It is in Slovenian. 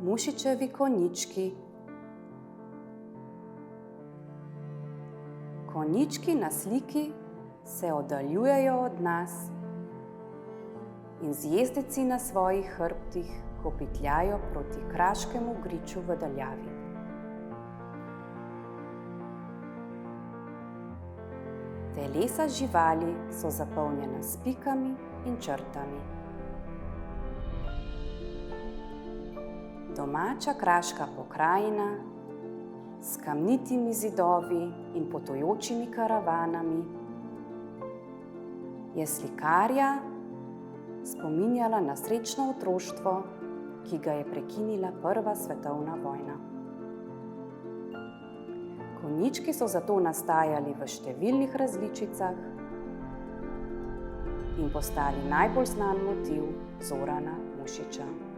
Mušičevi konjički. Konjički na sliki se oddaljujejo od nas in zvezdeci na svojih hrbtih kopitljajo proti kraškemu griču v daljavi. Telesa živali so zapolnjena s pikami in črtami. Domača kraška pokrajina s kamnitimi zidovi in potujočimi karavanami je slikarja spominjala na srečno otroštvo, ki ga je prekinila Prva svetovna vojna. Konjički so zato nastajali v številnih različicah in postali najbolj znan motiv Zorana Mušiča.